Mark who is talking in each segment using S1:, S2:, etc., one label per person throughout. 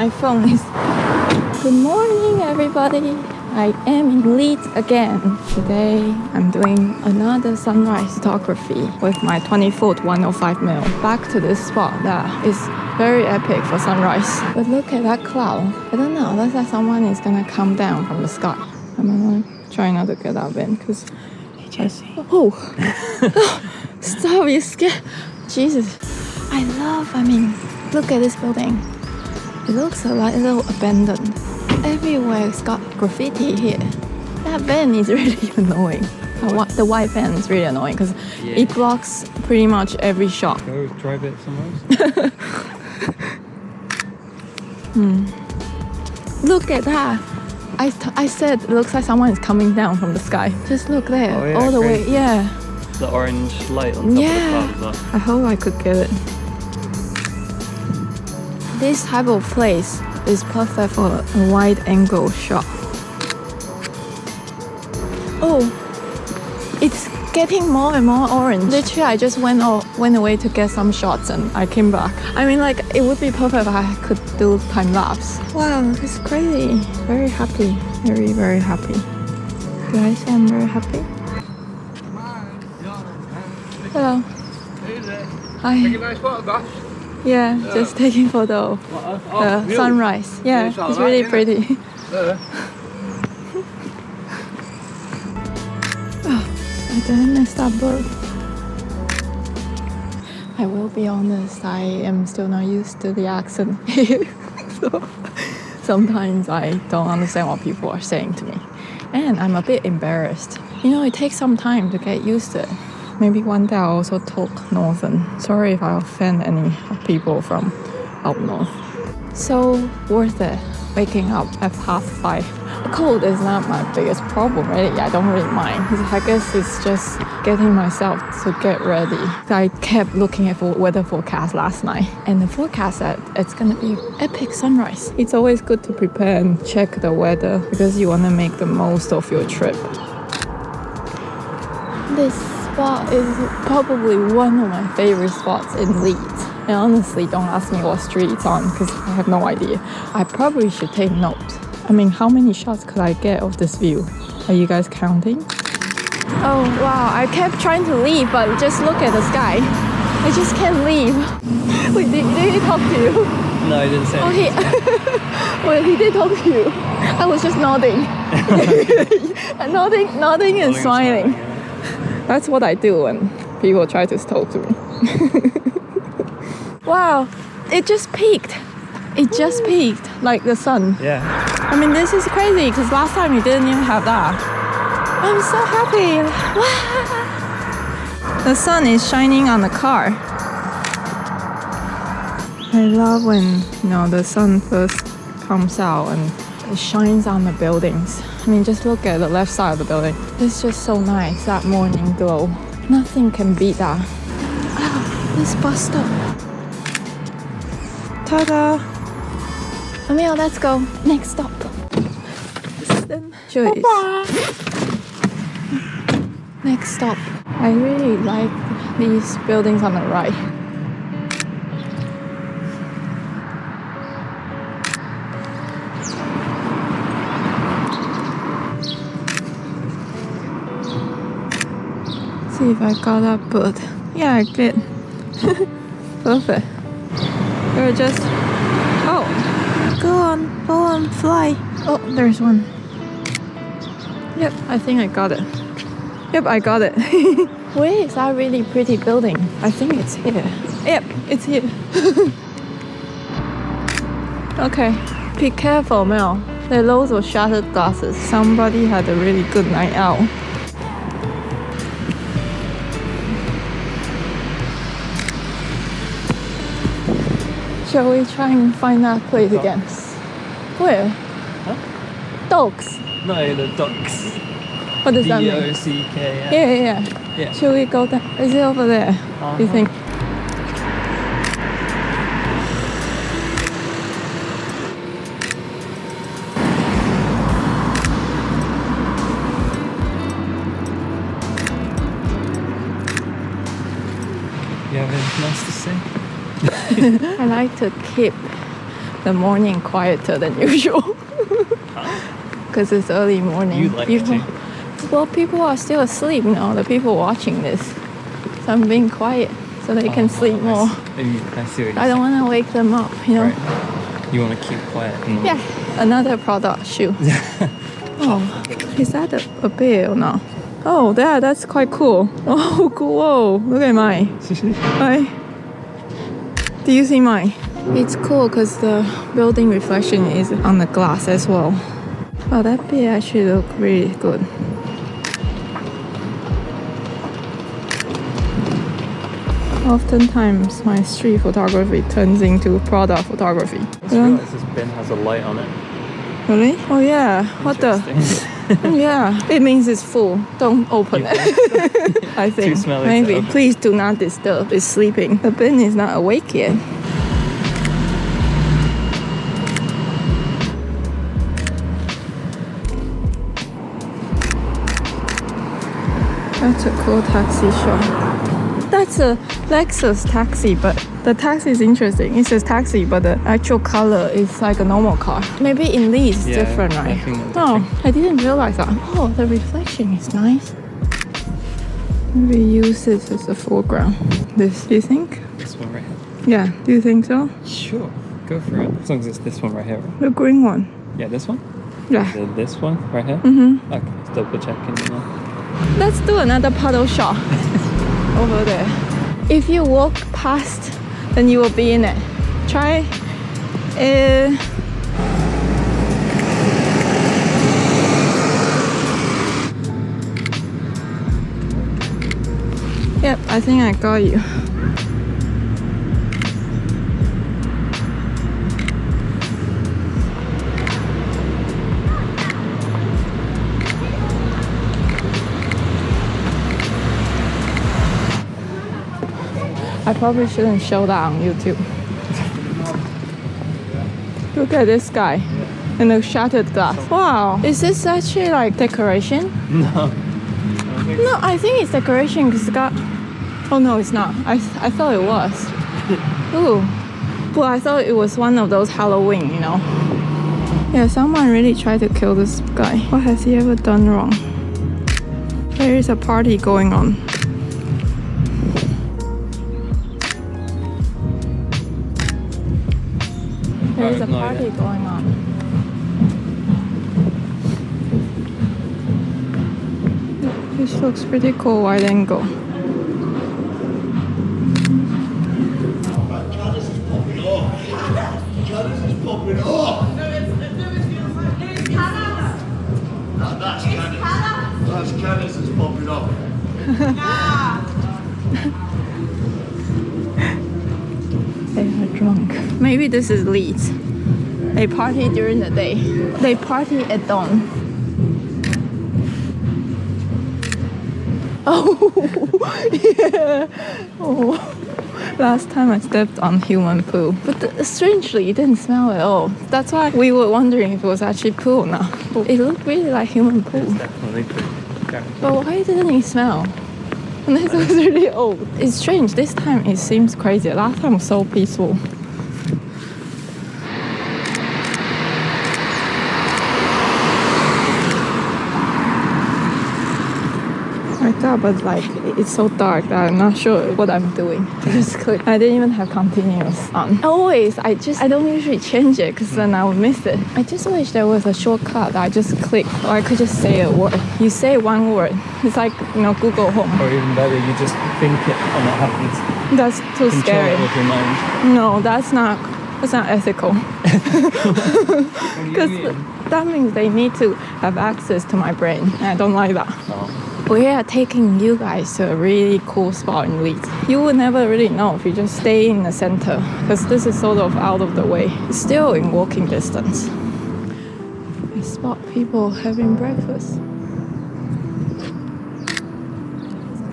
S1: my phone is... Good morning, everybody. I am in Leeds again. Today, I'm doing another sunrise photography with my 20-foot 105mm. Back to this spot that is very epic for sunrise. But look at that cloud. I don't know, looks like someone is gonna come down from the sky. I'm gonna try not to get out in because...
S2: Hey, Jessie.
S1: Oh! Stop, you scared. Jesus. I mean, look at this building. It looks a little abandoned. Everywhere it's got graffiti here. That van is really annoying. The white van is really annoying because it blocks pretty much every shot.
S2: Go drive it somewhere else.
S1: Look at that. I said it looks like someone is coming down from the sky. Just look there,
S2: Oh, yeah,
S1: all the way. Yeah.
S2: The orange light on top of the cloud as well.
S1: I hope I could get it. This type of place is perfect for a wide angle shot. Oh, it's getting more and more orange. Literally, I just went away to get some shots and I came back. I mean, like, it would be perfect if I could do time lapse. Wow, it's crazy. Very happy. Very, very happy. Guys, I'm very happy. Hello. Hi.
S3: Take a nice photograph.
S1: Yeah, just taking photo. The sunrise. Yeah, it's really pretty. I didn't miss that bird. I will be honest, I am still not used to the accent here. So sometimes I don't understand what people are saying to me. And I'm a bit embarrassed. You know, it takes some time to get used to it. Maybe one day I'll also talk Northern. Sorry if I offend any people from up north. So worth it waking up at 5:30. The cold is not my biggest problem, really. I don't really mind. I guess it's just getting myself to get ready. I kept looking at the weather forecast last night, and the forecast said it's gonna be epic sunrise. It's always good to prepare and check the weather because you wanna make the most of your trip. This spot is probably one of my favorite spots in Leeds. And honestly, don't ask me what street it's on because I have no idea. I probably should take note. I mean, how many shots could I get of this view? Are you guys counting? Oh wow, I kept trying to leave, but just look at the sky. I just can't leave. Wait, did he talk to you?
S2: No, he didn't say anything.
S1: Well, he did talk to you. I was just nodding. nodding and smiling. That's what I do when people try to talk to me. Wow, it just peaked. It just peaked, like the sun.
S2: Yeah.
S1: I mean, this is crazy because last time we didn't even have that. I'm so happy. Wow. The sun is shining on the car. I love when, the sun first comes out and it shines on the buildings. I mean, just look at the left side of the building. It's just so nice, that morning glow. Nothing can beat that. Oh, this bus stop. Ta-da! Emil, let's go. Next stop. Joyce. Next stop. I really like these buildings on the right. See if I got that bird. Yeah, I did. Perfect. Or just... Oh! Go on, fly. Oh, there's one. Yep, I think I got it. Yep, I got it. Where is that really pretty building? I think it's here. Yep, it's here. Okay, be careful, Mel. There are loads of shattered glasses. Somebody had a really good night out. Shall we try and find that place again? Where?
S2: Huh?
S1: Dogs.
S2: No, the ducks.
S1: What does that mean?
S2: D-O-C-K.
S1: Yeah. Shall we go there? Is it over there? Do you think?
S2: You have anything else to say?
S1: I like to keep the morning quieter than usual. Because it's early morning.
S2: You like
S1: people,
S2: to.
S1: Well, people are still asleep, the people watching this. So I'm being quiet so they can sleep more.
S2: I see what
S1: I don't want to wake them up,
S2: Right. You want to keep quiet.
S1: Yeah, another Prada shoe. Oh, is that a bear or no? Oh, that's quite cool. Oh, cool. Whoa, look at mine. Hi. Do you see mine? It's cool because the building reflection is on the glass as well. Oh, that bear actually look really good. Oftentimes, my street photography turns into Prada photography.
S2: I just realised this bin has a light on it.
S1: Really? Oh yeah. What the? Yeah. It means it's full. Don't open it. I think.
S2: Too smelly.
S1: Maybe. Please do not disturb. It's sleeping. The bin is not awake yet. That's a cool taxi shop. That's a Lexus taxi, but the taxi is interesting. It says taxi, but the actual color is like a normal car. Maybe in Leeds it's different, right? I didn't realize that. Oh, the reflection is nice. Maybe use this as a foreground. This, do you think?
S2: This one right here.
S1: Yeah, do you think so?
S2: Sure, go for it. As long as it's this one right here.
S1: The green one.
S2: Yeah, this one?
S1: Yeah.
S2: This one right here?
S1: Mm-hmm.
S2: Okay, it's double checking.
S1: Let's do another puddle shot over there. If you walk past, then you will be in it. Try Yep, I think I got you. I probably shouldn't show that on YouTube. Look at this guy and the shattered glass. Wow, is this actually like decoration?
S2: No.
S1: No, I think it's decoration because it's got... Oh no, it's not. I thought it was. Ooh. Well, I thought it was one of those Halloween, Yeah, someone really tried to kill this guy. What has he ever done wrong? There is a party going on. There's a party going on. This looks pretty cool, wide angle.
S3: That's Canis is popping off.
S1: They are drunk. Maybe this is Leeds. They party during the day. They party at dawn. Oh, yeah. Oh, last time I stepped on human poo. But strangely, it didn't smell at all. That's why we were wondering if it was actually poo or not. It looked really like human poo.
S2: It's definitely poo.
S1: But why didn't it smell? And this was really old. It's strange. This time it seems crazy. Last time was so peaceful. I thought, but like it's so dark that I'm not sure what I'm doing. I just click. I didn't even have continuous on. Always, I don't usually change it because then I would miss it. I just wish there was a shortcut that I just click, or I could just say a word. You say one word. It's like Google Home.
S2: Or even better, you just think it and it happens.
S1: That's too scary.
S2: Control it with your mind.
S1: No, that's not ethical. Because that means they need to have access to my brain. And I don't like that.
S2: Oh.
S1: We are taking you guys to a really cool spot in Leeds. You would never really know if you just stay in the center, because this is sort of out of the way. It's still in walking distance. I spot people having breakfast.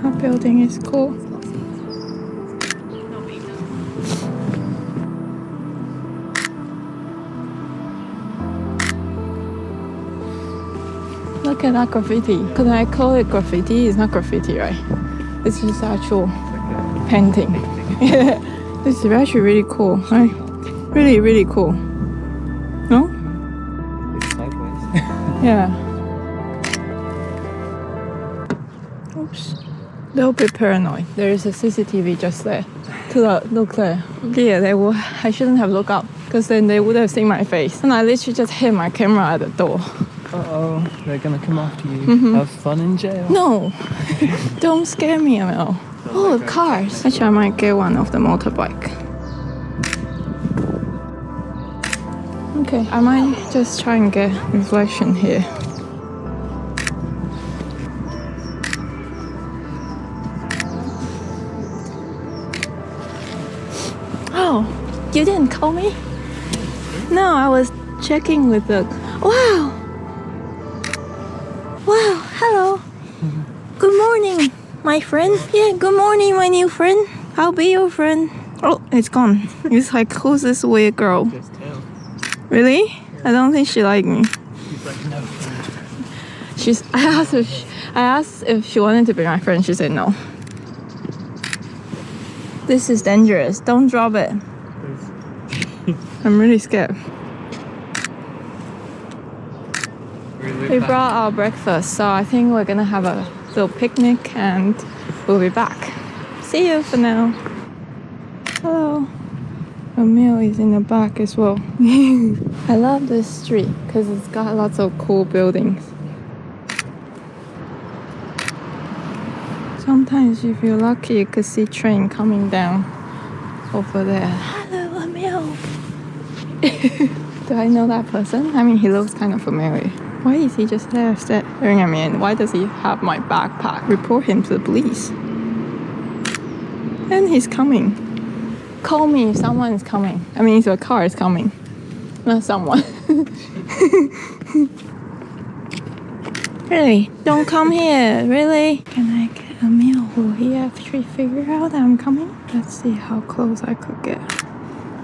S1: That building is cool. Look at that graffiti. Could I call it graffiti? It's not graffiti, right? It's just actual painting. Yeah, this is actually really cool, right? Really, really cool. No?
S2: It's sideways.
S1: Yeah. Oops. They'll be paranoid. There is a CCTV just there. Look there. Yeah, I shouldn't have looked up because then they would have seen my face. And I literally just hit my camera at the door.
S2: Uh-oh, they're gonna come after you. Have fun in jail.
S1: No, don't scare me, Emil. Oh, cars. Actually, I might get one of the motorbike. Okay, I might just try and get reflection here. Oh, you didn't call me? No, I was checking with the... Wow! Wow, hello. Good morning, my friend. Yeah, good morning, my new friend. I'll be your friend. Oh, it's gone. It's like, who's this weird girl?
S2: Just tell.
S1: Really? I don't think she liked me.
S2: She's like, no.
S1: I asked if she wanted to be my friend. She said no. This is dangerous. Don't drop it. I'm really scared. We brought our breakfast, so I think we're gonna have a little picnic and we'll be back. See you for now. Hello. Emil is in the back as well. I love this street because it's got lots of cool buildings. Sometimes if you're lucky, you could see train coming down over there. Hello, Emil. Do I know that person? I mean, he looks kind of familiar. Why is he just there staring at me? And why does he have my backpack? Report him to the police. And he's coming. Call me if someone is coming. I mean, if a car is coming. Not someone. Really? Don't come here. Really? Can I get Emil? Will he actually figure out that I'm coming? Let's see how close I could get.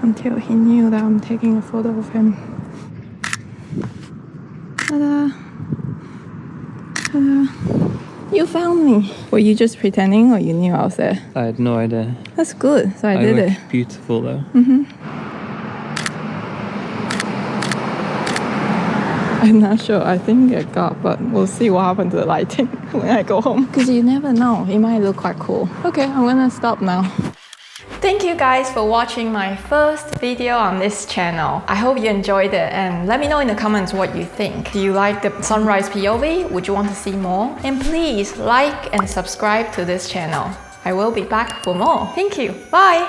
S1: Until he knew that I'm taking a photo of him. Ta-da. Ta-da. You found me. Were you just pretending or you knew I was there?
S2: I had no idea.
S1: That's good. So I did
S2: look
S1: it.
S2: Beautiful though.
S1: I'm not sure. I think it got, but we'll see what happened to the lighting when I go home. Because you never know. It might look quite cool. Okay, I'm gonna stop now. Thank you guys for watching my first video on this channel. I hope you enjoyed it and let me know in the comments what you think. Do you like the sunrise POV? Would you want to see more? And please like and subscribe to this channel. I will be back for more. Thank you. Bye!